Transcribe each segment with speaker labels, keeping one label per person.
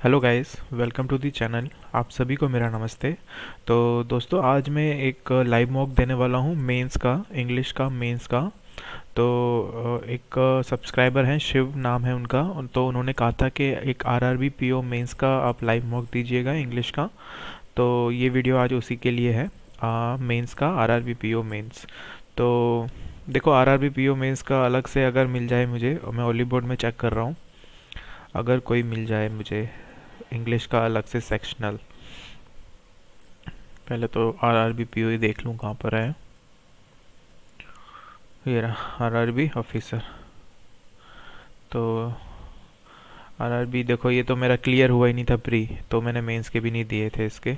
Speaker 1: Hello guys, welcome to the channel. आप सभी को मेरा नमस्ते। तो दोस्तों, आज मैं एक लाइव मॉक देने वाला हूँ मेंस का, इंग्लिश का मेंस का। तो एक सब्सक्राइबर हैं, शिव नाम है उनका। तो उन्होंने कहा था कि एक आरआरबी पीओ मेंस का आप लाइव मॉक दीजिएगा इंग्लिश का। तो ये वीडियो आज उसी के लिए है, मेंस का, आरआरबी पीओ मेंस। तो देखो, आरआरबी पीओ मेंस का अलग से अगर मिल जाए मुझे, मैं ओली बोर्ड में चेक कर रहा हूँ, अगर कोई मिल जाए मुझे इंग्लिश का अलग से सेक्शनल। पहले तो आरआरबी पीओ ही देख लूँ कहाँ पर है। ये रहा आरआरबी ऑफिसर। तो आरआरबी देखो, ये तो मेरा क्लियर हुआ ही नहीं था प्री, तो मैंने मेंस के भी नहीं दिए थे इसके।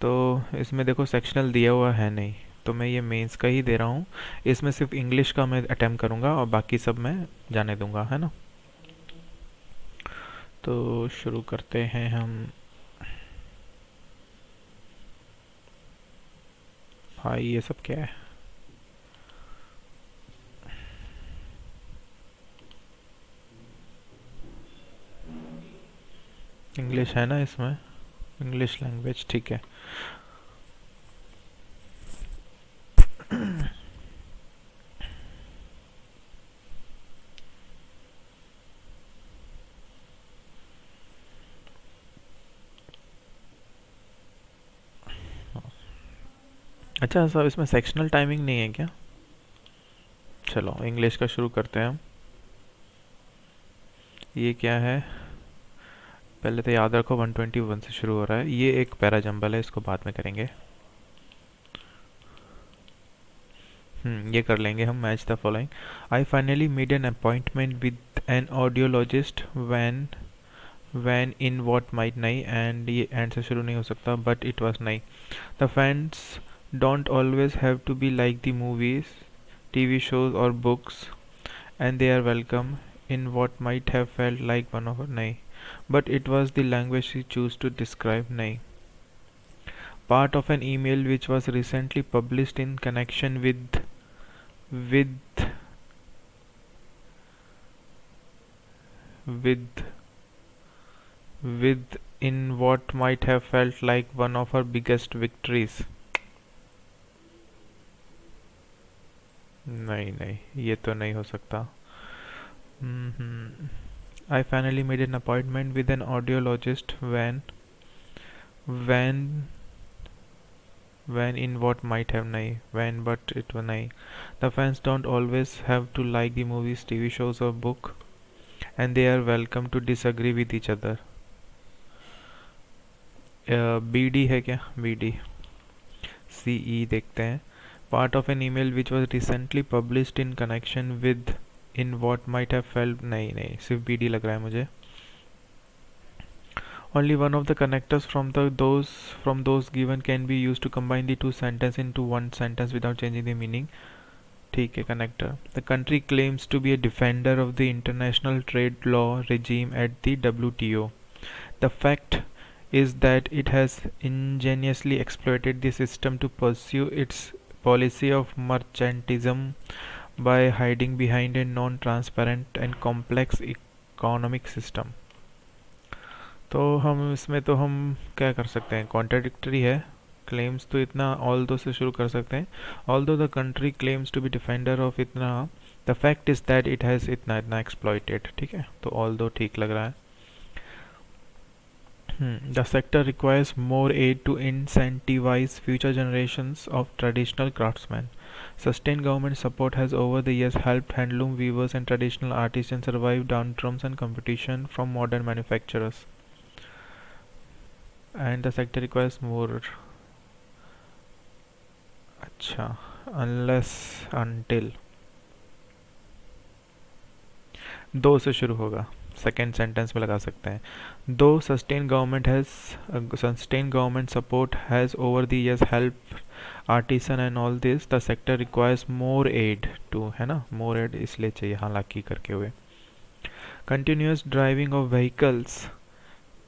Speaker 1: तो इसमें देखो सेक्शनल दिया हुआ है नहीं, तो मैं ये मेंस का ही दे रहा हूँ। इसमें सिर्फ इंग्लिश का मैं अटेम्प्ट करूँगा और बाकी सब मैं जाने दूंगा, है ना। तो शुरू करते हैं हम। भाई ये सब क्या है? इंग्लिश है ना इसमें? इंग्लिश लैंग्वेज, ठीक है। अच्छा, सब इसमें सेक्शनल टाइमिंग नहीं है क्या? चलो इंग्लिश का शुरू करते हैं हम। ये क्या है? पहले तो याद रखो 121 से शुरू हो रहा है। ये एक पैरा जंबल है, इसको बाद में करेंगे। ये कर लेंगे हम। Match the following. I finally made an appointment with an audiologist when in what might नहीं, एंड ये एंड से शुरू नहीं हो सकता, बट इट वॉज नहीं। The fans don't always have to be like the movies, TV shows और books, and they are welcome in what might have felt like one of her nay, but it was the language she chose to describe nay. Part of an email which was recently published in connection with with with in what might have felt like one of her biggest victories. नहीं नहीं, ये तो नहीं हो सकता। I finally made an appointment with an audiologist when when in what might have nahi, when but it was nahi. The fans don't always have to like the movies, TV shows or book, and they are welcome to disagree with each other. BD है क्या? BD CE देखते हैं। Part of an email which was recently published in connection with in what might have felt, नहीं नहीं, सिर्फ BD लग रहा है मुझे। Only one of the connectors from those given can be used to combine the two sentences into one sentence without changing the meaning. ठीक है, connector. The country claims to be a defender of the international trade law regime at the WTO. The fact is that it has ingeniously exploited the system to pursue its policy of mercantilism by hiding behind a non-transparent and complex economic system. तो हम इसमें तो हम क्या कर सकते हैं? Contradictory है। क्लेम्स तो इतना ऑल दो से शुरू कर सकते हैं। Although the country claims to be defender of इतना, the fact is that it has इतना इतना एक्सप्लॉइटेड। ठीक है, तो ऑल दो ठीक लग रहा है। The sector requires more aid to incentivize future generations of traditional craftsmen. Sustained government support has over the years helped handloom weavers and traditional artisans survive downturns and competition from modern manufacturers. And the sector requires more, अच्छा, unless until, दो से शुरू होगा, second sentence में लगा सकते हैं। दो sustained government support has over the years helped artisan and all this, the sector requires more aid to, है ना, more aid इसलिए चाहिए हालांकि करके हुए। Continuous driving of vehicles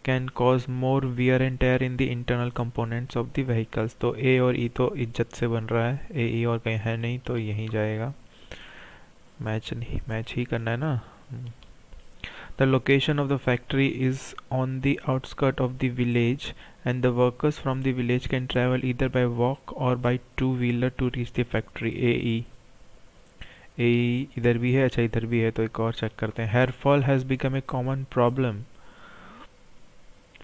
Speaker 1: can cause more wear and tear in the internal components of the vehicles. तो ए और ई तो इज्जत से बन रहा है, ए ई और कहीं है नहीं, तो यहीं जाएगा। मैच नहीं, मैच ही करना है ना। The location of the factory is on the outskirts of the village, and the workers from the village can travel either by walk or by two-wheeler to reach the factory. ए इधर भी है, अच्छा इधर भी है, तो एक और चेक करते हैं. Hair fall has become a common problem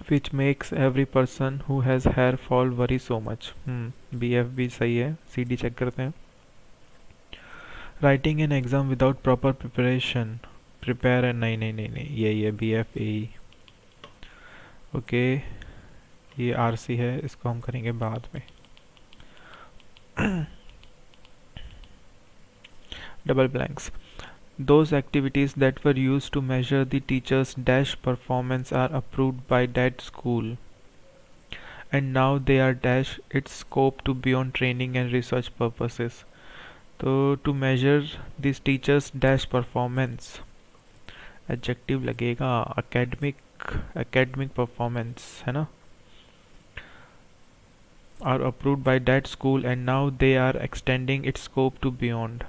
Speaker 1: which makes every person who has hair fall worry so much. BF भी सही है. CD चेक करते हैं. Writing an exam without proper preparation. Prepare नहीं नहीं नहीं नहीं यही है BF A. ओके ये RC है, इसको हम करेंगे बाद में. Double blanks. Those activities that were used to measure the teacher's dash performance are approved by that school, and now they are dash its scope to beyond training and research purposes. So to measure this teacher's dash performance, adjective लगेगा academic performance है ना, are approved by that school and now they are extending its scope to beyond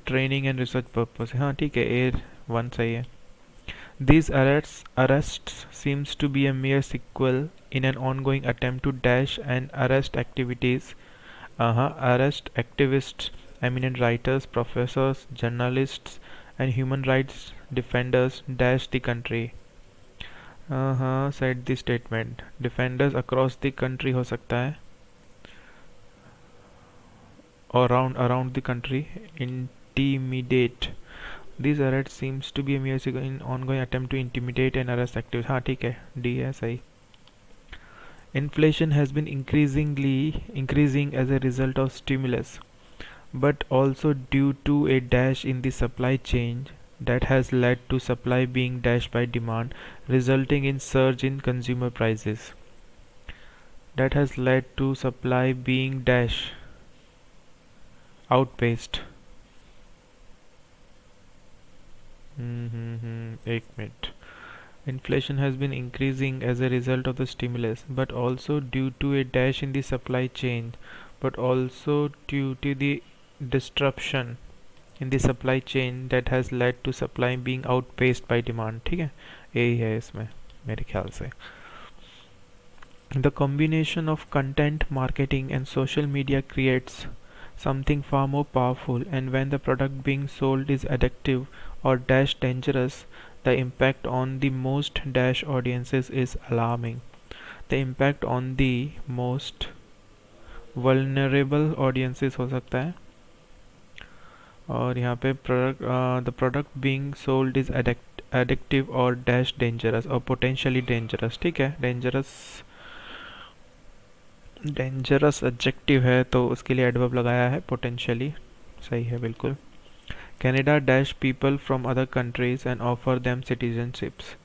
Speaker 1: training and research purpose. हाँ ठीक है, A1 सही है. These arrests seems to be a mere sequel in an ongoing attempt to dash and arrest activities. Arrest activists, eminent writers, professors, journalists, and human rights defenders dash the country. Said the statement. Defenders across the country हो सकता है. Around the country. Intimidate. These arrests seems to be a mere ongoing attempt to intimidate and arrest activists. हाँ ठीक है, D है सही. Inflation has been increasing as a result of stimulus, but also due to a dash in the supply chain that has led to supply being dashed by demand, resulting in surge in consumer prices. That has led to supply being dash outpaced. एक minute. Inflation has been increasing as a result of the stimulus, but also due to a dash in the supply chain, but also due to the disruption in the supply chain that has led to supply being outpaced by demand. ठीक है, यही है इसमें मेरे ख्याल से. The combination of content marketing and social media creates something far more powerful, and when the product being sold is addictive or dash dangerous, the impact on the most dash audiences is alarming. The impact on the most vulnerable audiences हो सकता है, और यहाँ पे the product being sold is addictive or dash dangerous or potentially dangerous. ठीक है, dangerous adjective है तो उसके लिए adverb लगाया है potentially. सही है बिल्कुल. Canada dash people from other countries and offer them citizenships.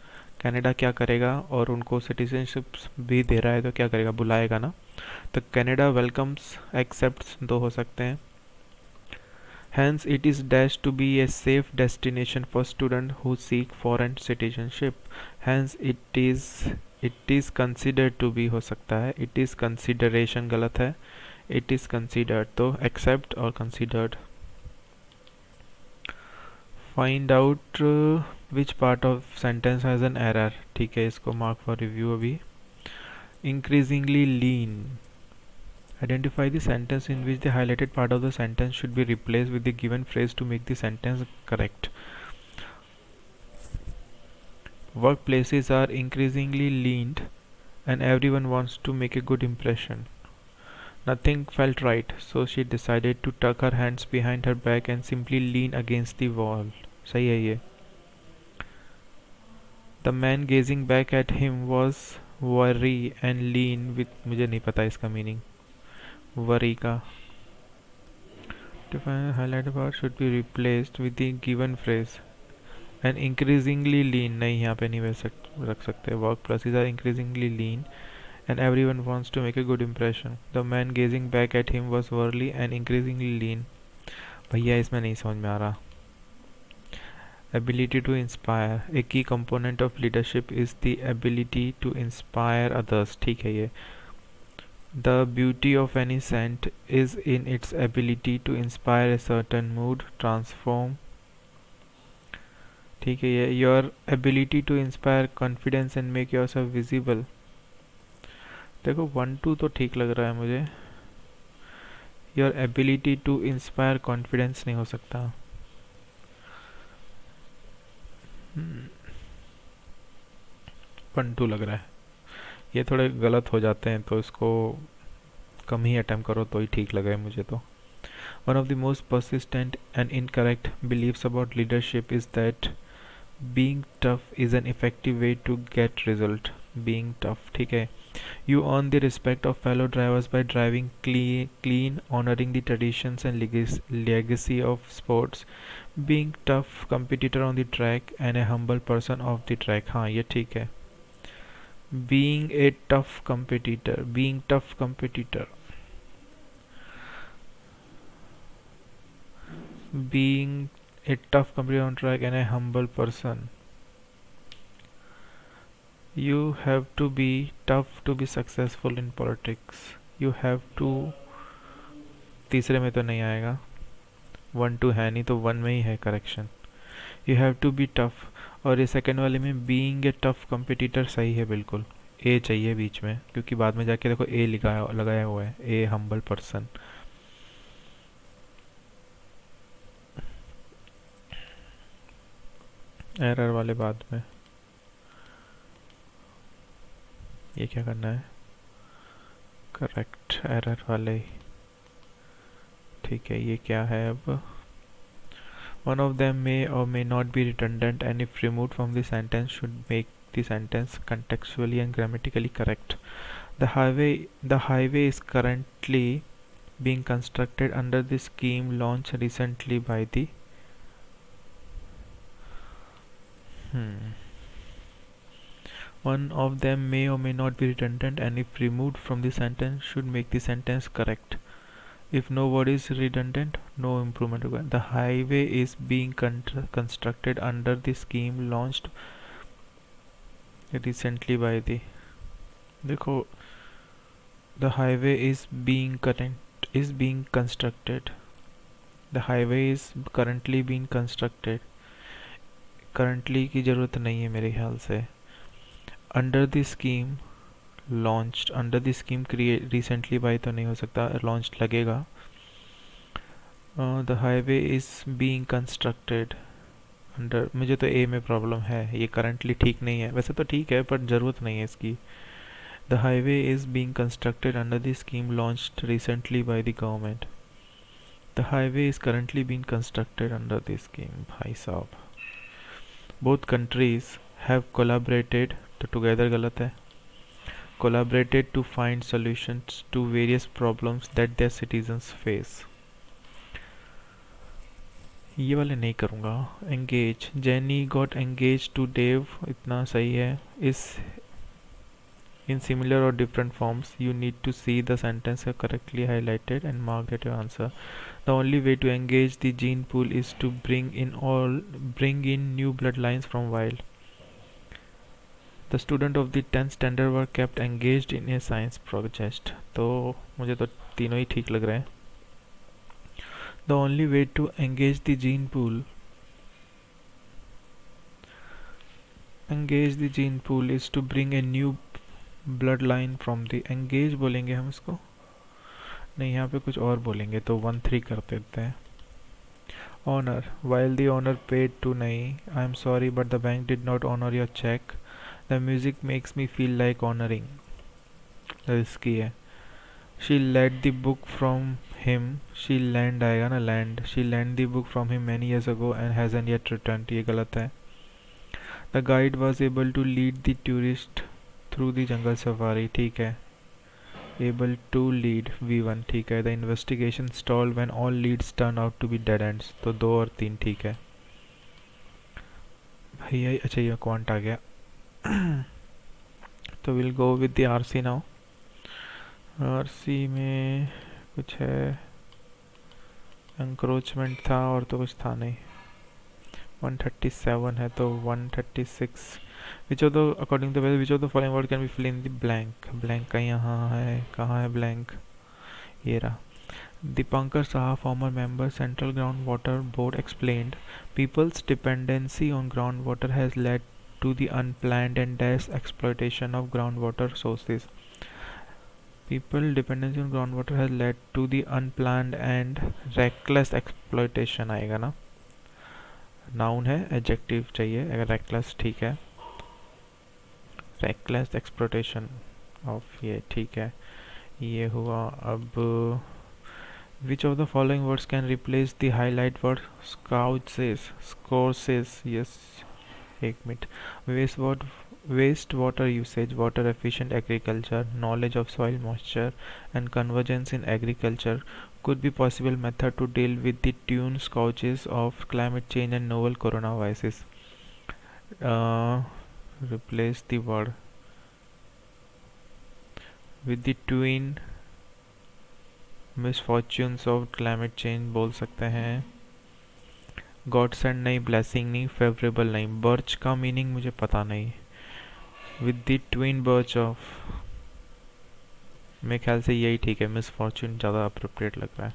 Speaker 1: Canada क्या करेगा, और उनको citizenships भी दे रहा है तो क्या करेगा, बुलाएगा ना. तो Canada welcomes accepts दो हो सकते हैं. Hence it is dash to be a safe destination for students who seek foreign citizenship. Hence it is considered to be हो सकता है. It is consideration गलत है. It is considered, तो accept और considered. Find out which part of sentence has an error. ठीक है, इसको mark for review अभी. Increasingly lean. Identify the sentence in which the highlighted part of the sentence should be replaced with the given phrase to make the sentence correct. Workplaces are increasingly leaned and everyone wants to make a good impression. Nothing felt right, so she decided to tuck her hands behind her back and simply lean against the wall. सही है ये. The man gazing back at him was worry and lean with, मुझे नहीं पता इसका meaning. Worry का. Define highlighted part should be replaced with the given phrase. And increasingly lean नहीं यहाँ पे नहीं रख सकते. Workplaces are increasingly lean and everyone wants to make a good impression. The man gazing back at him was worldly and increasingly lean. भैया इसमें नहीं समझ में आ रहा. Ability to inspire. A key component of leadership is the ability to inspire others. ठीक है ये. The beauty of any scent is in its ability to inspire a certain mood, transform ठीक है, ये your ability to inspire confidence and make yourself visible. देखो 1 2 तो ठीक लग रहा है मुझे। Your ability to inspire confidence नहीं हो सकता। 1 2 लग रहा है। ये थोड़े गलत हो जाते हैं तो इसको कम ही अटेम्प्ट करो तो ही ठीक लगे मुझे तो। One of the most persistent and incorrect beliefs about leadership is that being tough is an effective way to get result. Being tough, ठीक है। You earn the respect of fellow drivers by driving clean, honoring the traditions and legacy of sports. Being tough competitor on the track and a humble person off the track. हाँ ये ठीक है। Being a tough competitor, being tough competitor, being a tough competitor on track and a humble person. You have to be tough to be successful in politics. You have to, तीसरे में तो नहीं आएगा, 1 2 है नहीं तो 1 में ही है correction. You have to be tough, और ये सेकंड वाले में बीइंग ए टफ कंपटीटर सही है बिल्कुल। ए चाहिए बीच में क्योंकि बाद में जाके देखो ए लगाया हुआ है, ए हम्बल पर्सन। एरर वाले बाद में, ये क्या करना है, करेक्ट एरर वाले, ठीक है। ये क्या है अब, one of them may or may not be redundant and if removed from the sentence should make the sentence contextually and grammatically correct. The highway is currently being constructed under the scheme launched recently by the one of them may or may not be redundant and if removed from the sentence should make the sentence correct. If no word is redundant, no improvement required. The highway is being constructed under the scheme launched recently by the, देखो the highway is being constructed. The highway is currently being constructed. Currently की ज़रूरत नहीं है मेरे ख्याल से। Under the scheme launched, under the scheme create recently by तो नहीं हो सकता, launched लगेगा। The highway is being constructed under, मुझे तो ए में प्रॉब्लम है, ये currently ठीक नहीं है, वैसे तो ठीक है पर ज़रूरत नहीं है इसकी। The highway is being constructed under the scheme launched recently by the government. The highway is currently being constructed under the scheme। भाई साहब, both countries have collaborated, तो together गलत है, collaborated to find solutions to various problems that their citizens face। ये वाले नहीं करूँगा। Engage, Jenny got engaged to Dave, इतना सही है। इस in similar or different forms you need to see the sentence correctly highlighted and mark at your answer. The only way to engage the gene pool is to bring in new bloodlines from wild. The student of the 10th standard were kept engaged in a science project। तो मुझे तो तीनों ही ठीक लग रहे हैं। The only way to engage the gene pool is to bring a new bloodline from the, engage बोलेंगे हम इसको, नहीं यहाँ पे कुछ और बोलेंगे तो 1 3 कर देते हैं। Honor, while the owner paid to, नहीं, I am sorry but the bank did not honor your check. The music makes me feel like honoring, risky है। She lent the book from him, she lent आएगा ना, lend, she lent the book from him many years ago and hasn't yet returned, ये गलत है। The guide was able to lead the tourist through the jungle safari, ठीक है। Able to lead, V1 ठीक है। The investigation stalled when all leads turned out to be dead ends, तो 2 और 3 ठीक है। भैया अच्छा ये क्वांट आ गया। तो will go with the RC now. RC में कुछ है, एंक्रोचमेंट था और तो कुछ था नहीं। 137 है तो 136। Which of the according to which of the following word can be fill in the blank. Blank का यहाँ है, कहाँ है ब्लैंक, ये रहा। Dipankar Saha, former member, Central Groundwater Board, explained, people's dependency on groundwater has led to the unplanned and dash exploitation of groundwater sources. People dependency on groundwater has led to the unplanned and reckless exploitation आएगा ना, noun है, adjective चाहिए, अगर reckless ठीक है, reckless exploitation of, ये ठीक है, ये हुआ. अब which of the following words can replace the highlight word scourges, scourges, yes, एक minute. wastewater wastewater usage, water efficient agriculture, knowledge of soil moisture and convergence in agriculture could be possible method to deal with the twin scourges of climate change and novel coronaviruses. Replace the word with the twin misfortunes of climate change बोल सकते हैं. God send नहीं, blessing नहीं, favourable नहीं. Birch का meaning मुझे पता नहीं. With the twin birch of, मेरे ख्याल से यही ठीक है, मिसफॉर्चून ज़्यादा अप्रोप्रिएट लग रहा है.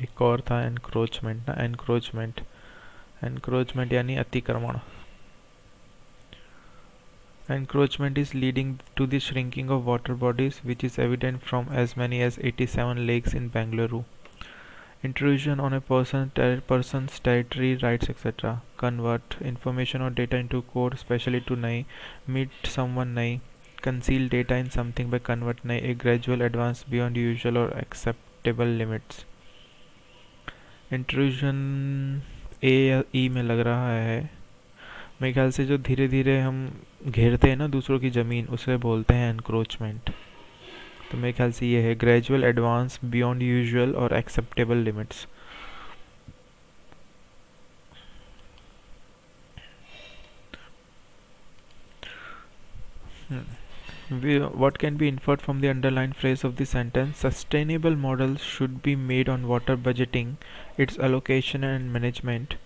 Speaker 1: एक और था एनक्रोचमेंट ना, एनक्रोचमेंट, एनक्रोचमेंट यानी अतिक्रमण. Encroachment is leading to the shrinking of water bodies, which is evident from as many as 87 lakes in Bengaluru. Intrusion on a person's territory, rights, etc. Convert information or data into code, especially to nahi. Meet someone nahi. Conceal data in something by convert nahi. A gradual advance beyond usual or acceptable limits. Intrusion A या E में लग रहा है. मेरे ख्याल से जो धीरे धीरे हम घेरते हैं ना दूसरों की ज़मीन, उसे बोलते हैं एनक्रोचमेंट. तो मेरे ख्याल से ये है ग्रेजुअल एडवांस बियॉन्ड यूजुअल और acceptable limits. What can be inferred from the underlined phrase of the sentence? Sustainable models should be made on water budgeting, its allocation and management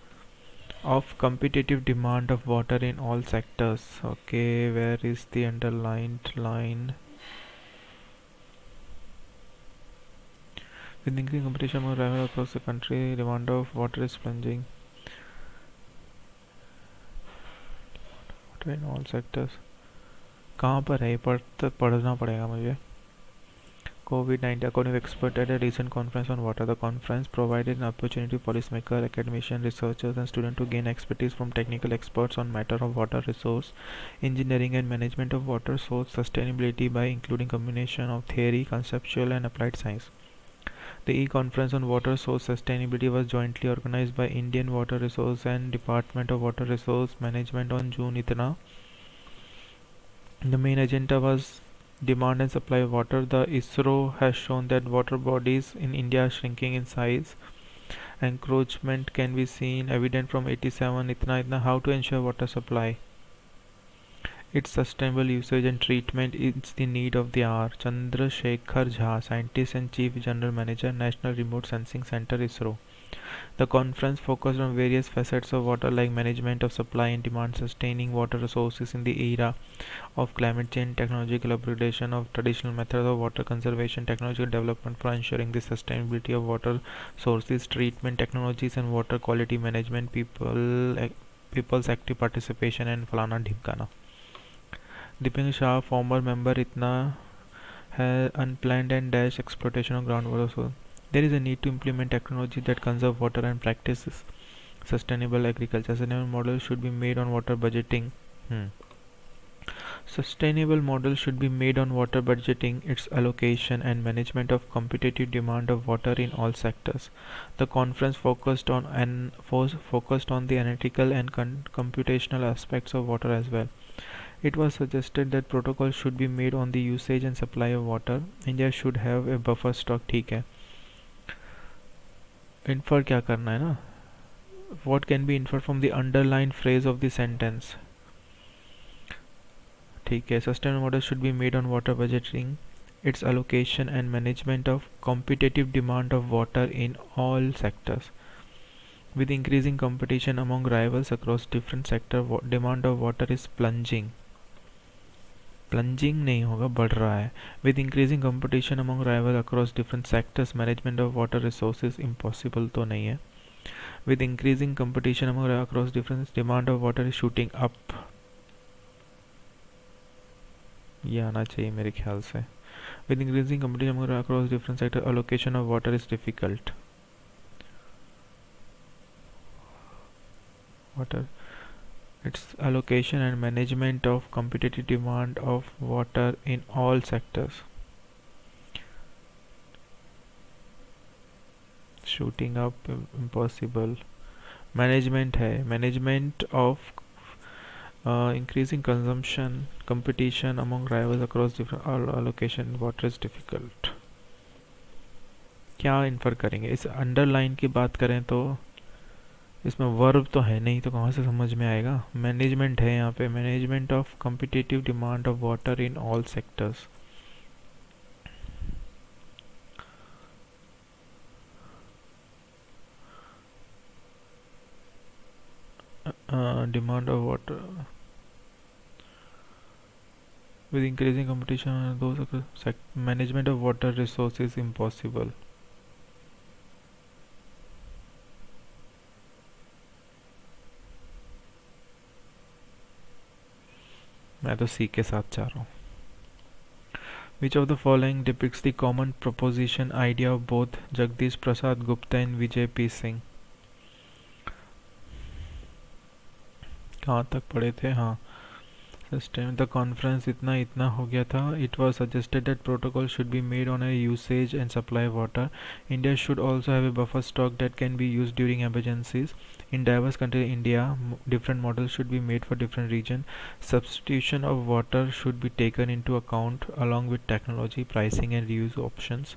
Speaker 1: of competitive demand of water in all sectors. Okay, where is the underlined line? With increasing competition among rivals across the country, demand of water is plunging. Water in all sectors. कहाँ पर है? पढ़ना पड़ेगा मुझे. COVID-19, according to experts at a recent conference on water, the conference provided an opportunity for policymakers, academicians, researchers, and students to gain expertise from technical experts on matter of water resource, engineering, and management of water source sustainability by including combination of theory, conceptual, and applied science. The E-Conference on Water Source Sustainability was jointly organized by Indian Water Resource and Department of Water Resource Management on June इतना. The main agenda was demand and supply of water. The ISRO has shown that water bodies in India are shrinking in size. Encroachment can be seen evident from 87 itna. How to ensure water supply, its sustainable usage and treatment is the need of the hour. Chandrasekhar Jha, scientist and chief general manager, National Remote Sensing Center, ISRO. The conference focused on various facets of water like management of supply and demand, sustaining water resources in the era of climate change, technological upgradation of traditional methods of water conservation, technological development for ensuring the sustainability of water sources, treatment technologies and water quality management, people's active participation and falana dhimkana. Dipesh Shah, former member, itna has unplanned and dash exploitation of groundwater source. There is a need to implement technology that conserve water and practices sustainable agriculture. Sustainable models should be made on water budgeting. Sustainable models should be made on water budgeting, its allocation and management of competitive demand of water in all sectors. The conference focused on the analytical and computational aspects of water as well. It was suggested that protocols should be made on the usage and supply of water. India should have a buffer stock. ठीक है. Infer क्या करना है ना? What can be inferred from the underlined phrase of the sentence? ठीक है. Sustainable models should be made on water budgeting, its allocation and management of competitive demand of water in all sectors. With increasing competition among rivals across different sectors, demand of water is plunging. Plunging नहीं होगा, बढ़ रहा है. With increasing competition among rival across different sectors management of water resources impossible तो नहीं है. With increasing competition among across different demand of water is shooting up, ये आना चाहिए मेरे ख्याल से. With increasing competition among across different sector allocation of water is difficult. Water its allocation and management of competitive demand of water in all sectors. Shooting up impossible. Management है, management of increasing consumption competition among rivals across different allocation water is difficult. क्या infer करेंगे? इस underline की बात करें तो इसमें verb तो है नहीं, तो कहाँ से समझ में आएगा. मैनेजमेंट है यहाँ पे, management of competitive demand of water in all sectors. Demand of water with increasing competition though management of water resources impossible. मैं तो सी के साथ जा रहा हूँ. Which of the following depicts the common proposition idea of both Jagdish Prasad Gupta and Vijay P. Singh? कहाँ तक पढ़े थे? हाँ, This time the conference इतना हो गया था. It was suggested that protocol should be made on a usage and supply of water. India should also have a buffer stock that can be used during emergencies. In diverse countries in India, different models should be made for different regions. Substitution of water should be taken into account along with technology, pricing and reuse options.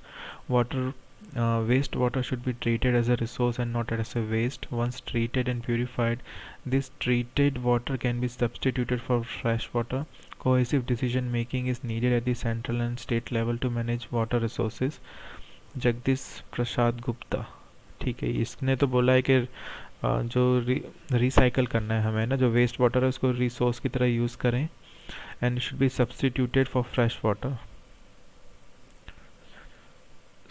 Speaker 1: Wastewater should be treated as a resource and not as a waste. Once treated and purified, this treated water can be substituted for fresh water. Cohesive decision making is needed at the central and state level to manage water resources. Jagdish Prasad Gupta. ठीक है, इसने तो बोला है कि जो recycle करना है हमें ना, जो वेस्ट वाटर है उसको रिसोर्स की तरह यूज़ करें. And should be substituted for fresh water.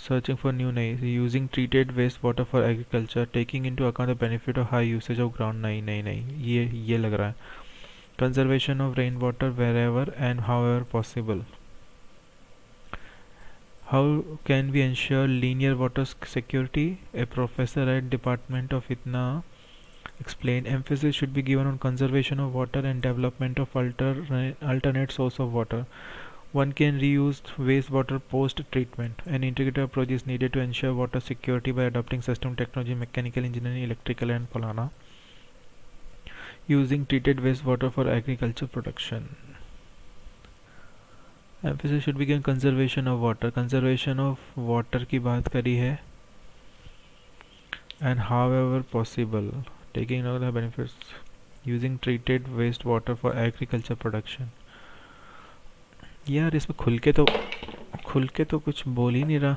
Speaker 1: Searching for new नहीं, using treated waste water for agriculture, taking into account the benefit of high usage of ground. नहीं, ये लग रहा है. Conservation of rainwater wherever and however possible. How can we ensure linear water security? A professor at Department of Itna explained emphasis should be given on conservation of water and development of alternate source of water. One can reuse wastewater post-treatment. An integrated approach is needed to ensure water security by adopting system technology, mechanical engineering, electrical and falana. Using treated wastewater for agriculture production. Emphasis should be given conservation of water. Conservation of water की बात करी है. And however possible, taking note of the benefits. Using treated wastewater for agriculture production. यार इसमें खुल के तो कुछ बोल ही नहीं रहा.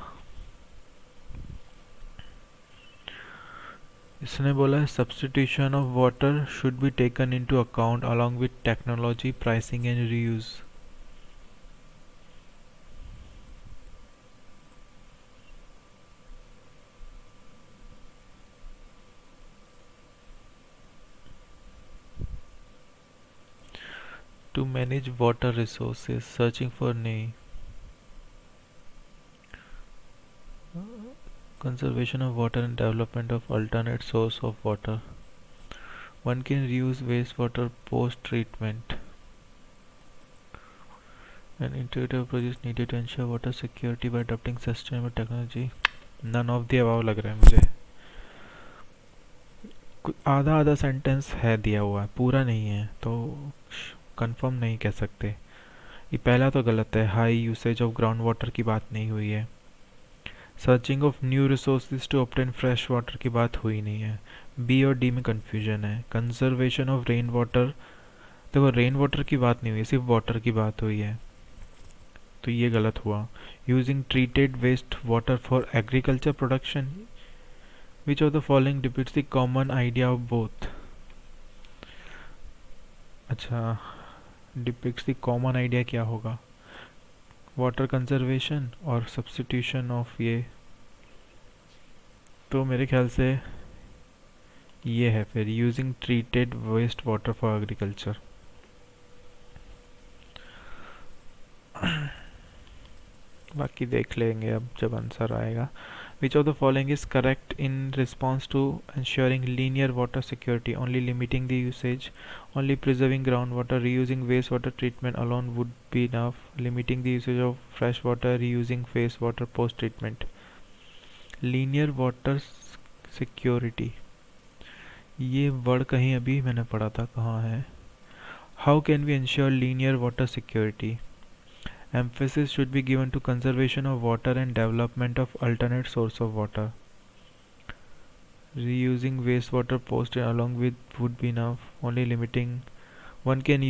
Speaker 1: इसने बोला है substitution of water should be taken into account along with technology, pricing and reuse. To manage water resources, searching for नहीं. Conservation of water and development of alternate source of water. One can reuse wastewater post-treatment. An integrated approach is needed to ensure water security by adopting sustainable technology. None of the above लग रहा है मुझे. आधा sentence है दिया हुआ है, पूरा नहीं है, तो कंफर्म नहीं कह सकते. ये पहला तो गलत है, high usage of ground water की बात नहीं हुई है. Searching of new resources to obtain fresh water की बात हुई नहीं है. बी और डी में कंफ्यूजन है. कंजर्वेशन ऑफ रेन वाटर, देखो रेन वाटर की बात नहीं हुई, सिर्फ वाटर की बात हुई है, तो ये गलत हुआ. Using treated waste water for agriculture production. Which of the following depicts the common idea of both. अच्छा, डिपिक्ट्स द कॉमन आइडिया क्या होगा, वाटर कंजर्वेशन और सब्स्टिट्यूशन ऑफ ये, तो मेरे ख्याल से ये है फिर using treated waste water for agriculture. बाकी देख लेंगे अब जब आंसर आएगा। Which of the following is correct in response to ensuring linear water security, only limiting the usage, only preserving groundwater, reusing wastewater treatment alone would be enough, limiting the usage of fresh water, reusing wastewater post treatment। Linear water security, ये word कहीं अभी मैंने पढ़ा था, कहाँ है, how can we ensure linear water security, emphasis should be given to conservation of water and development of alternate source of water, reusing wastewater post along with would be enough, only limiting one can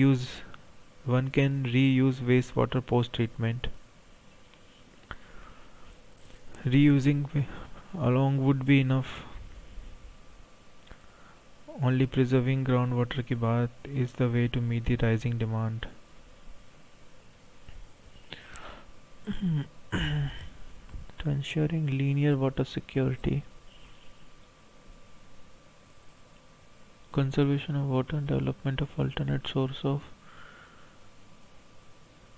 Speaker 1: reuse wastewater post treatment, reusing along would be enough, only preserving groundwater की बात is the way to meet the rising demand। to ensuring linear water security, conservation of water and development of alternate source of,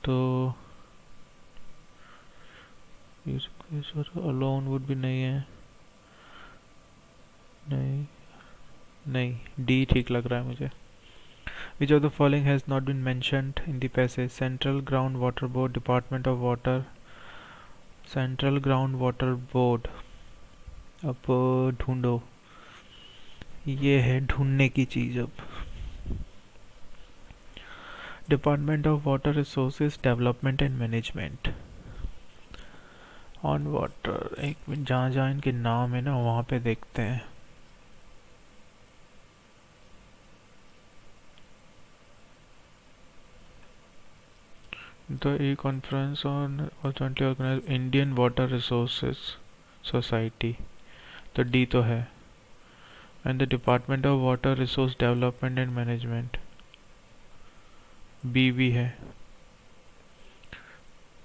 Speaker 1: तो alone would be नहीं है, नहीं नहीं D ठीक लग रहा है मुझे। Which of the following has not been mentioned in the passage, Central Ground Water Board, Department of Water, Central Ground Water Board, अब ढूंढो, ये है ढूंढने की चीज अब, department of water resources development and management on water, एक minute, जहाँ जहाँ इनके नाम है ना वहाँ पे देखते हैं। The E conference on jointly organized Indian water resources society, तो डी तो है, and the department of water resource development and management, B भी है।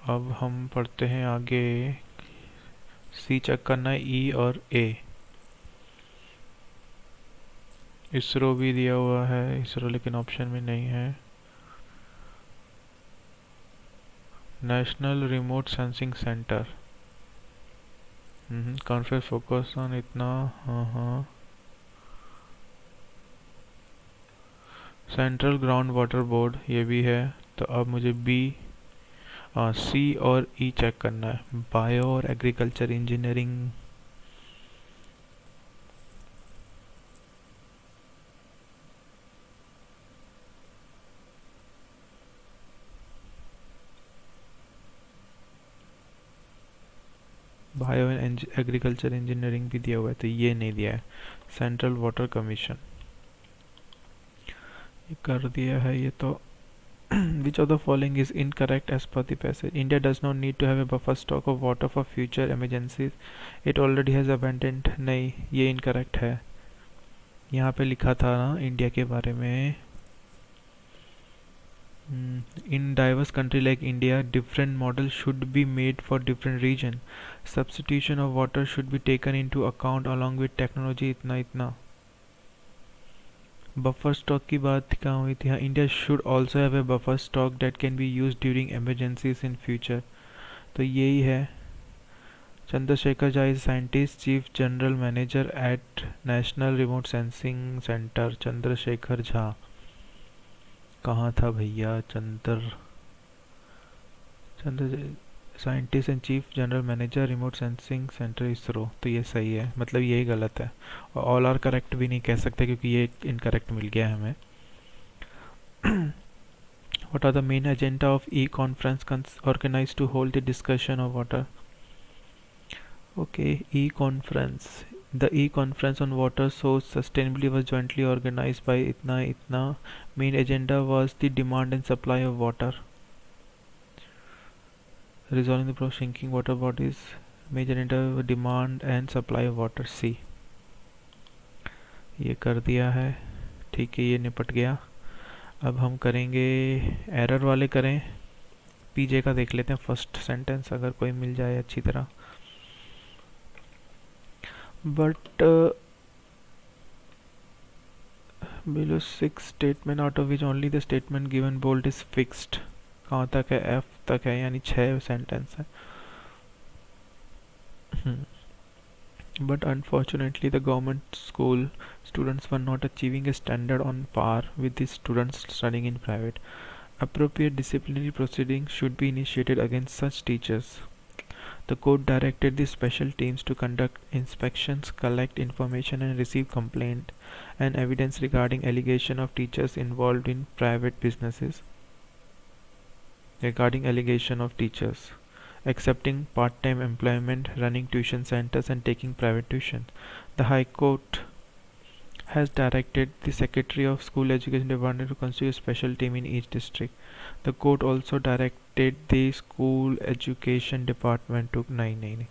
Speaker 1: अब हम पढ़ते हैं आगे, सी चेक करना है, ई और ए, इसरो भी दिया हुआ है, इसरो लेकिन ऑप्शन में नहीं है, national remote sensing centre, conference focus on इतना, हाँ, सेंट्रल ग्राउंड वाटर बोर्ड ये भी है, तो अब मुझे बी, सी और ई चेक करना है, बायो और agriculture engineering, bio and agriculture engineering भी दिया हुआ है, तो ये नहीं दिया है, सेंट्रल वाटर कमीशन ये कर दिया है ये तो। Which of the following is incorrect as per the passage? India does not need to have a buffer stock of water for future emergencies. It already has abundant। नहीं, ये incorrect है। यहाँ पे लिखा था ना इंडिया के बारे में, in diverse country like India, different models should be made for different region. Substitution of water should be taken into account along with technology, इतना इतना। बफर स्टॉक की बात कहाँ हुई थी, हाँ, India should also have a buffer stock that can be use during emergencies in future, तो यही है। Chandrashekhar Jha is scientist chief general manager at national remote sensing centre, Chandrashekhar Jha कहाँ था भैया, Chandra scientist and chief general manager remote sensing centre ISRO, तो ये सही है, मतलब यही गलत है, और ऑल आर करेक्ट भी नहीं कह सकते क्योंकि ये इनकरेक्ट मिल गया है हमें। What are the main agenda of e-conference organized to hold the discussion of water? Okay, e-conference. The e-conference on water source sustainability was jointly organized by itna itna. Main agenda was the demand and supply of water. Resolving the problem shrinking water bodies. Major agenda demand and supply of water. C. ये कर दिया है, ठीक है, ये निपट गया। अब हम करेंगे एरर वाले करें, पीजे का देख लेते हैं फर्स्ट सेंटेंस अगर कोई मिल जाए अच्छी तरह। But below 6 statement out of which only the statement given bold is fixed। कहाँ तक है? एफ तक है, यानी 6 सेंटेंस है। But unfortunately the government school students were not achieving a standard on par with the students studying in private. Appropriate disciplinary proceedings should be initiated against such teachers. The court directed the special teams to conduct inspections, collect information and receive complaint and evidence regarding allegation of teachers involved in private businesses. Regarding allegation of teachers accepting part-time employment, running tuition centers and taking private tuition. The High Court has directed the Secretary of School Education Department to constitute a special team in each district. The court also directed the School Education Department to नहीं,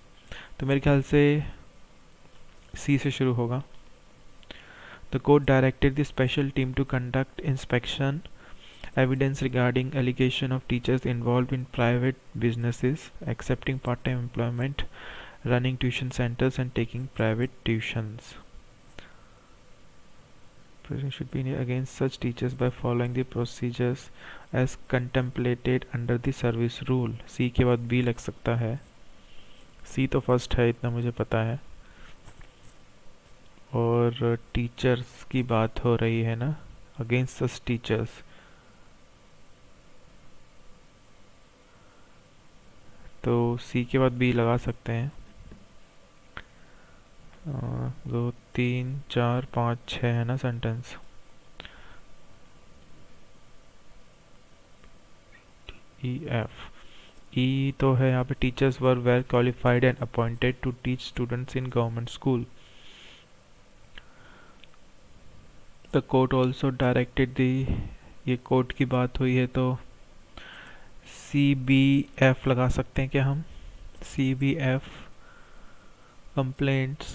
Speaker 1: तो मेरे ख्याल से सी से शुरू होगा। The court directed the special team to conduct inspection, evidence regarding allegation of teachers involved in private businesses, accepting part-time employment, running tuition centers and taking private tuitions. Proceedings should be against such teachers by following the procedures as contemplated under the service rule। सी के बाद B लग सकता है, सी तो first है इतना मुझे पता है। और टीचर्स की बात हो रही है ना, अगेंस्ट सच टीचर्स, तो सी के बाद बी लगा सकते हैं। 2 3 4 5 6 है ना सेंटेंस। ई एफ ई तो है यहाँ पे, teachers were well qualified and appointed to teach students in government school. The court also directed दी, ये कोर्ट की बात हुई है तो सी बी एफ लगा सकते हैं क्या हम? C B F complaints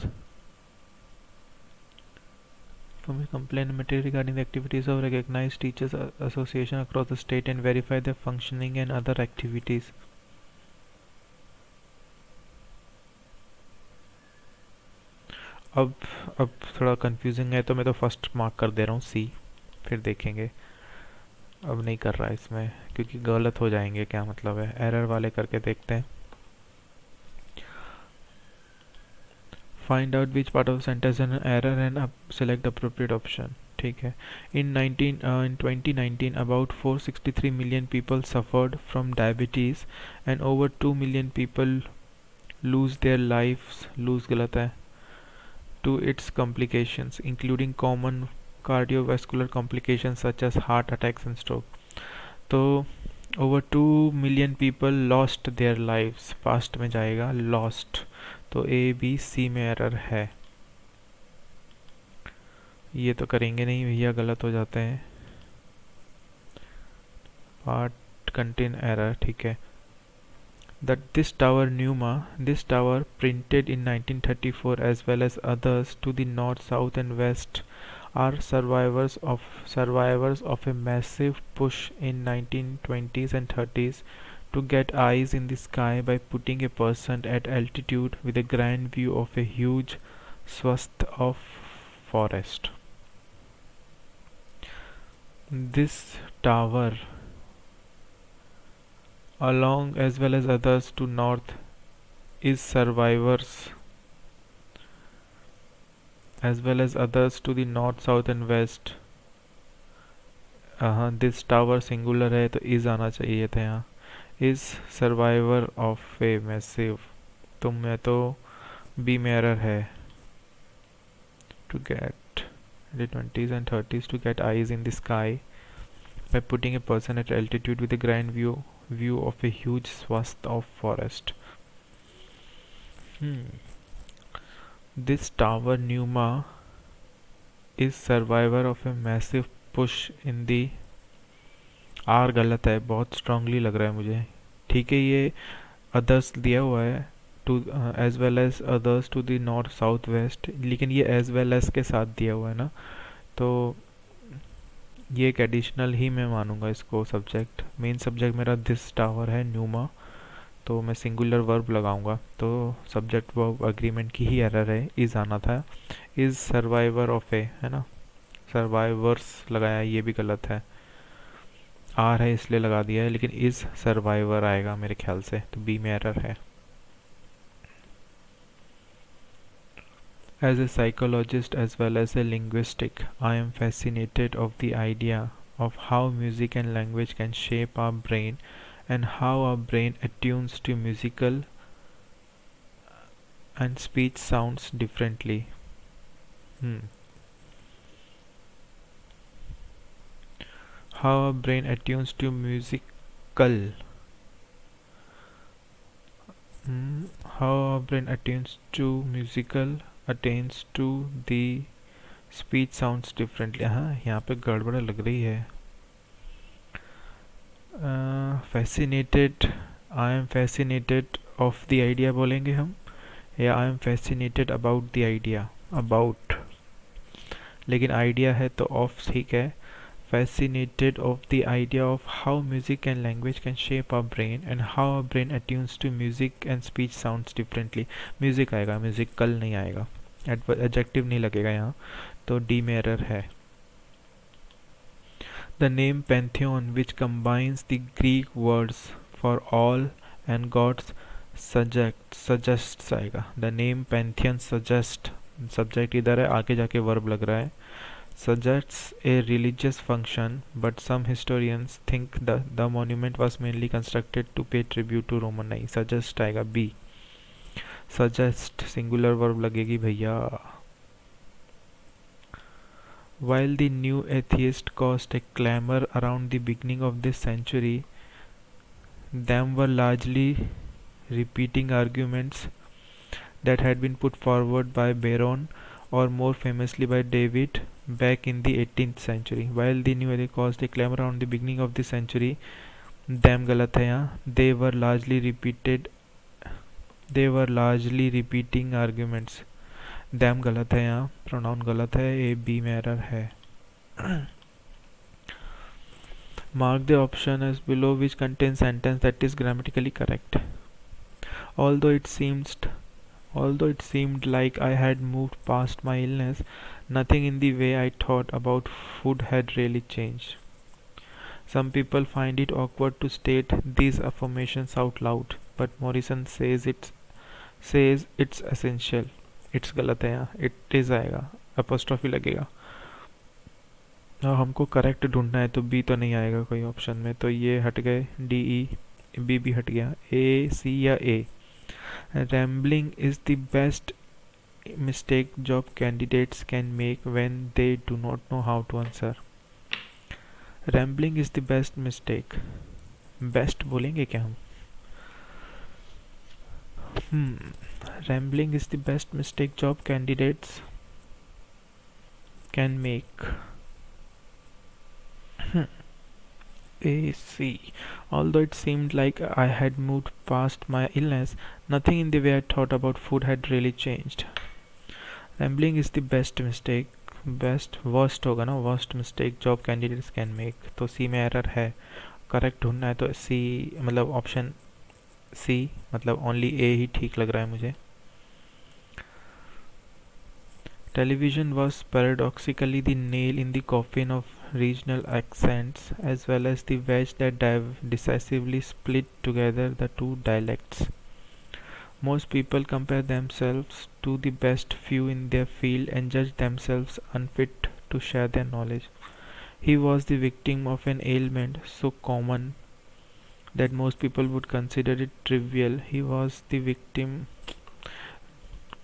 Speaker 1: from a complaint material regarding the activities of recognized teachers association across the state and verify their functioning and other activities। अब अब थोड़ा कंफ्यूजिंग है तो मैं तो फर्स्ट मार्क कर दे रहा हूँ सी, फिर देखेंगे। अब नहीं कर रहा इसमें क्योंकि गलत हो जाएंगे, क्या मतलब है, एरर वाले करके देखते हैं। Find out which part of the sentence is an error and select the appropriate option। ठीक है। In 2019 about 463 million people suffered from diabetes and over 2 million people lose their lives, lose गलत है, to its complications including common cardiovascular complications such as heart attacks and stroke। तो over 2 million people lost their lives, past में जाएगा lost, तो A B C में error है। ये तो करेंगे नहीं भैया, गलत हो जाते हैं। पार्ट कंटेन एरर, ठीक है। That this tower Numa, this tower printed in 1934 as well as others to the north, south and west are survivors of a massive push in 1920s and 30s to get eyes in the sky by putting a person at altitude with a grand view of a huge swath of forest। This tower along as well as others to north is survivors as well as others to the north, south and west। This tower singular है तो is आना चाहिए था यहाँ, is survivor of a massive, तो मैं तो B में एरर है। To get the 20s and 30s to get eyes in the sky by putting a person at altitude with a grand view of a huge swath of forest। This tower Numa is survivor of a massive push in the are गलत है, बहुत strongly लग रहा है मुझे। ठीक है, ये अदर्स दिया हुआ है to as well as others to the north south west, लेकिन ये एज वेल एज के साथ दिया हुआ है ना, तो ये एक एडिशनल ही मैं मानूंगा इसको सब्जेक्ट। मेन सब्जेक्ट मेरा दिस टावर है न्यूमा, तो मैं सिंगुलर वर्ब लगाऊंगा, तो सब्जेक्ट वर्ब अग्रीमेंट की ही एरर है, इज आना था। इज सर्वाइवर ऑफ ए, है ना, सर्वाइवर्स लगाया, ये भी गलत है। आर है इसलिए लगा दिया है, लेकिन इज सर्वाइवर आएगा मेरे ख्याल से, तो बी में एरर है। As a psychologist as well as a linguistic, I am fascinated of the idea of how music and language can shape our brain and how our brain attunes to musical and speech sounds differently. Hmm. How our brain attunes to musical. How our brain attunes to musical attains to the speech sounds differently. हाँ, यहाँ पे गड़बड़ लग रही है। Fascinated, I am fascinated of the idea बोलेंगे हम, या I am fascinated about the idea, about, लेकिन idea है तो of ठीक है। Fascinated of the idea of how music and language can shape our brain and how our brain attunes to music and speech sounds differently. Music आएगा, musical नहीं आएगा, adjective नहीं लगेगा यहाँ, तो D में error है। The name Pantheon, which combines the Greek words for all and gods, suggests आएगा। The name Pantheon suggest, subject इधर है, आगे जाके verb लग रहा है, suggests a religious function, but some historians think the monument was mainly constructed to pay tribute to Roman। नहीं, suggest आएगा B। suggest singular verb लगेगी भैया। While the new atheist caused a clamor around the beginning of this century, them were largely repeating arguments that had been put forward by Baron, or more famously by David, back in the 18th century. While the new atheist caused a clamor around the beginning of this century, them गलत है यहाँ, they were largely repeating arguments, them गलत है यहाँ, pronoun गलत है, A B में error है। Mark the option as below which contains sentence that is grammatically correct. Although it seemed like I had moved past my illness, nothing in the way I thought about food had really changed. Some people find it awkward to state these affirmations out loud, but Morrison says it's essential. It's गलत है यहाँ, it is आएगा, apostrophe लगेगा। और हमको correct ढूंढना है, तो बी तो नहीं आएगा कोई ऑप्शन में, तो ये हट गए, डी ई बी भी हट गया, ए सी या ए। Rambling is the best mistake job candidates can make when they do not know how to answer. Rambling is the best mistake, best बोलेंगे क्या हम? Rambling is the best mistake job candidates can make. A C. Although it seemed like I had moved past my illness, nothing in the way I thought about food had really changed. Rambling is the best mistake, worst होगा ना, worst mistake job candidates can make, तो C में error है। Correct ढूंढना है तो C, मतलब option C, मतलब ओनली A ही ठीक लग रहा है मुझे। Television was paradoxically the nail in the coffin of regional accents, as well as the wedge that decisively split together the two dialects. Most people compare themselves to the best few in their field and judge themselves unfit to share their knowledge. He was the victim of an ailment so common that most people would consider it trivial. He was the victim.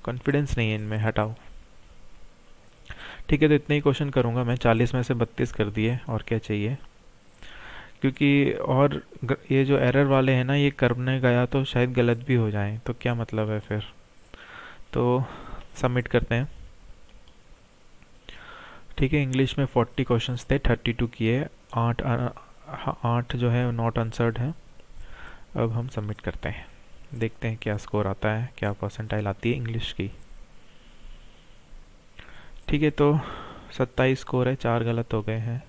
Speaker 1: Confidence नहीं है इनमें, हटाओ। ठीक है, तो इतने ही question करूँगा मैं, 40 में से 32 कर दिए, और क्या चाहिए, क्योंकि और ये जो एरर वाले हैं ना, ये करने गया तो शायद गलत भी हो जाए, तो क्या मतलब है फिर। तो सबमिट करते हैं। ठीक है, इंग्लिश में 40 क्वेश्चंस थे, 32 किए, 8 जो है नॉट आंसर्ड हैं। अब हम सबमिट करते हैं, देखते हैं क्या स्कोर आता है, क्या परसेंटाइल आती है इंग्लिश की। ठीक है, तो 27 स्कोर है, 4 गलत हो गए हैं।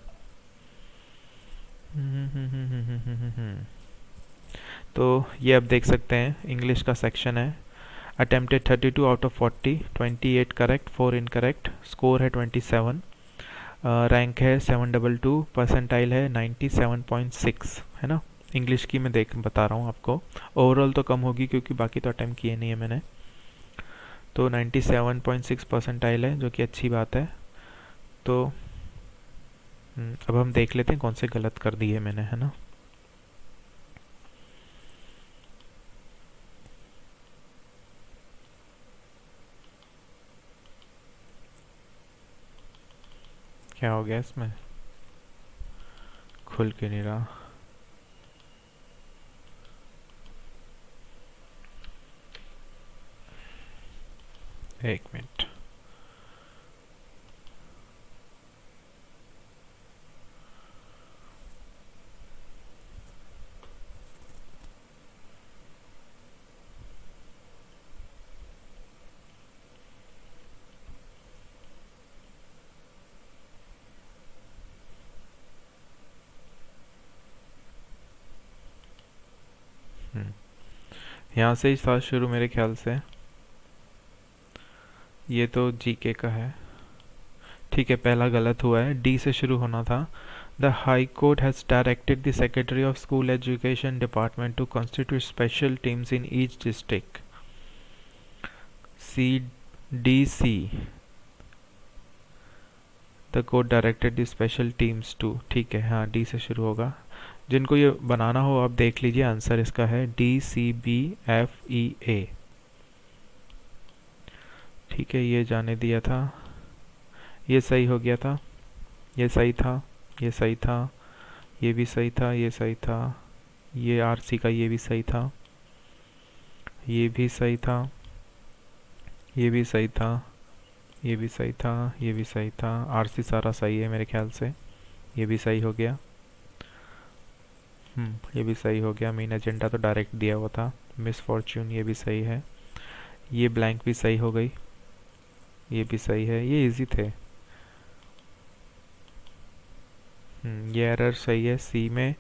Speaker 1: तो ये आप देख सकते हैं इंग्लिश का सेक्शन है। Attempted 32 out of 40, 28 correct, 4 incorrect, score है 27, रैंक है 722, परसेंटाइल है 97.6, है ना। इंग्लिश की मैं देख बता रहा हूँ आपको, ओवरऑल तो कम होगी क्योंकि बाकी तो अटेम्प्ट किए नहीं है मैंने। तो 97.6 परसेंटाइल है, जो कि अच्छी बात है। तो अब हम देख लेते हैं कौन से गलत कर दिए मैंने, है ना। क्या हो गया इसमें, खुल के नहीं रहा। एक मिनट। यहाँ से ही था शुरू मेरे ख्याल से। ये तो जीके का है, ठीक है, पहला गलत हुआ है, डी से शुरू होना था। The high court has directed the secretary of school education department to constitute special teams in each district. C D C, the court directed the special teams to, ठीक है, हाँ डी से शुरू होगा। जिनको ये बनाना हो आप देख लीजिए, आंसर इसका है DCBFEA। ठीक है, ये जाने दिया था, ये सही हो गया था, ये सही था, ये सही था, ये भी सही था, ये सही था, ये RC का ये भी सही था, ये भी सही था, ये भी सही था, ये भी सही था, ये भी सही था। RC सारा सही है मेरे ख्याल से, ये भी सही हो गया। ये भी सही हो गया। मेन एजेंडा तो डायरेक्ट दिया हुआ था। मिस फॉर्च्यून ये भी सही है, ये ब्लैंक भी सही हो गई, ये भी सही है, ये इजी थे। ये एरर सही है, सी में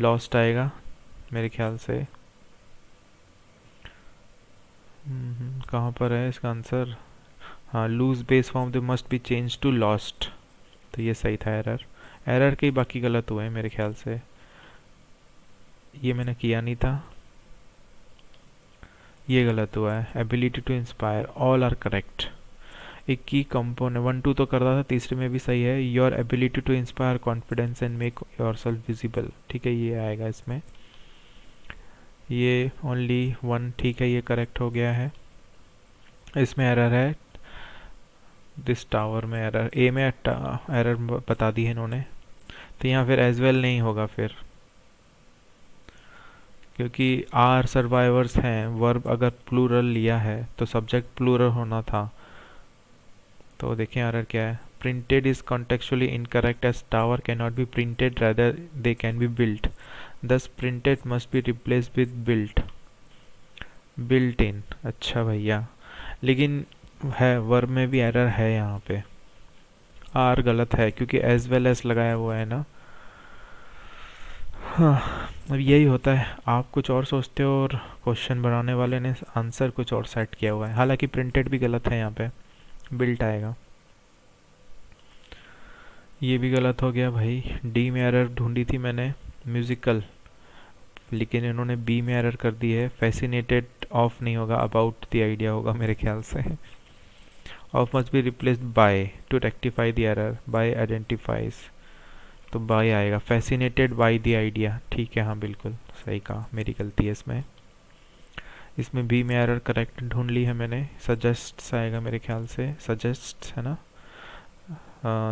Speaker 1: लॉस्ट आएगा मेरे ख्याल से। कहाँ पर है इसका आंसर, हाँ, lose base form they must be change to lost, तो ये सही था। एरर एरर के बाकी गलत हुए हैं मेरे ख्याल से, ये मैंने किया नहीं था, ये गलत हुआ है। Ability to inspire, all are correct. एक की कंपोनेंट 1 2 तो कर रहा था, तीसरे में भी सही है। Your ability to inspire confidence and make yourself visible, ठीक है, ये आएगा इसमें। ये ओनली 1, ठीक है, ये करेक्ट हो गया है। इसमें एरर है, दिस टावर में एरर, ए में एरर बता दी है इन्होंने, तो यहाँ फिर एज वेल नहीं होगा फिर, क्योंकि आर सर्वाइवर्स हैं, वर्ब अगर प्लूरल लिया है तो सब्जेक्ट प्लूरल होना था। तो देखें एरर क्या है, printed is contextually incorrect as tower can not be printed rather they can be built, thus printed must be replace with built, built in. अच्छा भैया, लेकिन है वर्ब में भी एरर है यहाँ पे, आर गलत है क्योंकि एज वेल एज लगाया हुआ है ना। हाँ, अब यही होता है, आप कुछ और सोचते हो और क्वेश्चन बनाने वाले ने आंसर कुछ और सेट किया हुआ है। हालांकि प्रिंटेड भी गलत है यहाँ पे, बिल्ट आएगा। ये भी गलत हो गया भाई। डी में एरर ढूंढी थी मैंने, म्यूजिकल, लेकिन इन्होंने बी में एरर कर दी है। फैसिनेटेड ऑफ नहीं होगा, अबाउट द आइडिया होगा मेरे ख्याल से। Of must be replaced by to rectify the error, by identifies, तो बाय आएगा। फैसिनेटेड बाय द आइडिया, ठीक है, हाँ बिल्कुल सही कहा, मेरी गलती है इसमें। इसमें बी में एरर करेक्ट ढूंढ ली है मैंने, सजेस्ट आएगा मेरे ख्याल से, सजेस्ट है ना।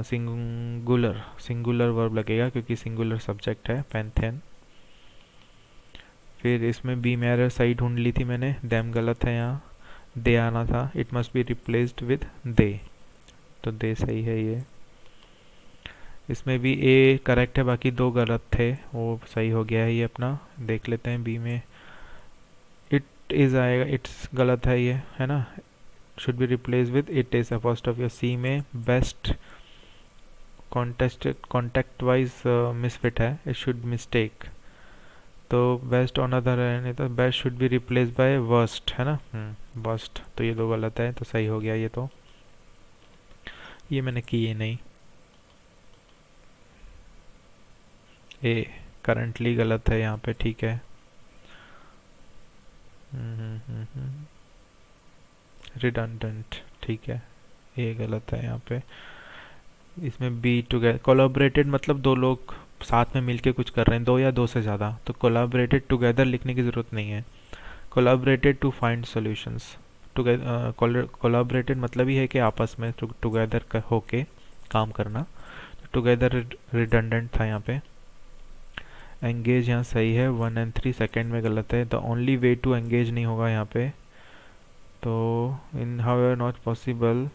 Speaker 1: सिंगुलर, सिंगुलर वर्ब लगेगा क्योंकि सिंगुलर सब्जेक्ट है, पैंथेन। फिर इसमें बी में एरर सही ढूंढ ली थी मैंने, देम गलत है, यहाँ दे आना था, it must be replaced with the, तो दे सही है ये। इसमें भी ए करेक्ट है, बाकी दो गलत थे, वो सही हो गया है ये अपना। देख लेते हैं बी में, इट इज आएगा, इट्स गलत है ये, है ना, should be replace with it is apostrophe. C में बेस्ट कॉन्टेक्ट वाइज मिसफिट है, इट शुड मिस्टेक। तो बेस्ट ऑन अदर है, नहीं तो best should be replace by worst, है ना। वर्स्ट, तो ये दो गलत है, तो सही हो गया ये। तो ये मैंने किए नहीं। ए करंटली गलत है यहाँ पे, ठीक है। रिडंडेंट, ठीक है, ये गलत है यहाँ पे। इसमें बी टुगेदर, कोलैबोरेटेड मतलब दो लोग साथ में मिलके कुछ कर रहे हैं, दो या दो से ज़्यादा, तो कोलैबोरेटेड टुगेदर लिखने की ज़रूरत नहीं है। Collaborated to find solutions. Collaborated मतलब ही है कि आपस में टुगेदर होके काम करना। टुगेदर रिडंडेंट था यहाँ पे। एंगेज यहाँ सही है, 1 and 3 सेकेंड में गलत है। The only way to engage नहीं होगा यहाँ पे। तो in however not possible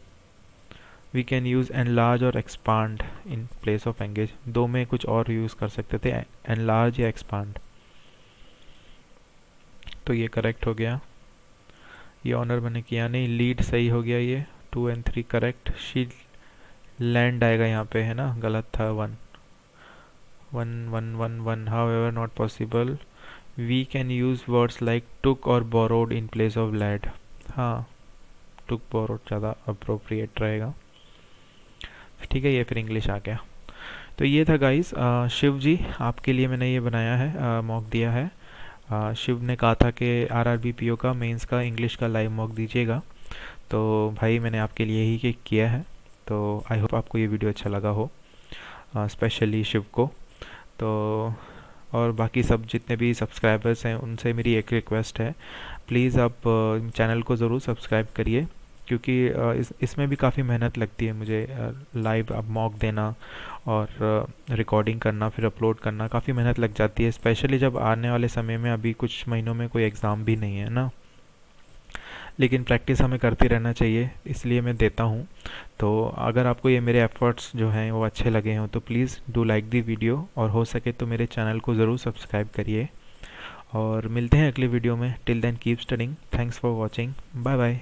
Speaker 1: we can use enlarge और expand in place of engage. दो में कुछ और यूज़ कर सकते थे, एनलार्ज या एक्सपांड। तो ये करेक्ट हो गया। ये ऑनर मैंने किया नहीं। लीड सही हो गया ये, 2 and 3 करेक्ट। शी लैंड आएगा यहाँ पे, है ना, गलत था। 1 1 1 1 1 however not possible we can use words like took or borrowed in place of led। हाँ, took borrowed ज़्यादा अप्रोप्रिएट रहेगा, ठीक है। ये फिर इंग्लिश आ गया। तो ये था गाइस, शिव जी आपके लिए मैंने ये बनाया है, मॉक दिया है। शिव ने कहा था कि आरआरबी पीओ का मेंस का इंग्लिश का लाइव मॉक दीजिएगा, तो भाई मैंने आपके लिए ही किया है। तो आई होप आपको ये वीडियो अच्छा लगा हो, स्पेशली शिव को। तो और बाकी सब जितने भी सब्सक्राइबर्स हैं उनसे मेरी एक रिक्वेस्ट है, प्लीज़ आप चैनल को ज़रूर सब्सक्राइब करिए, क्योंकि इसमें भी काफ़ी मेहनत लगती है मुझे। लाइव अब मॉक देना और रिकॉर्डिंग करना, फिर अपलोड करना, काफ़ी मेहनत लग जाती है, स्पेशली जब आने वाले समय में अभी कुछ महीनों में कोई एग्ज़ाम भी नहीं है ना। लेकिन प्रैक्टिस हमें करते रहना चाहिए, इसलिए मैं देता हूँ। तो अगर आपको ये मेरे एफर्ट्स जो हैं वो अच्छे लगे हों तो please do like the video, और हो सके तो मेरे चैनल को ज़रूर सब्सक्राइब करिए। और मिलते हैं अगले वीडियो में। Till then keep studying. Thanks for watching. Bye bye.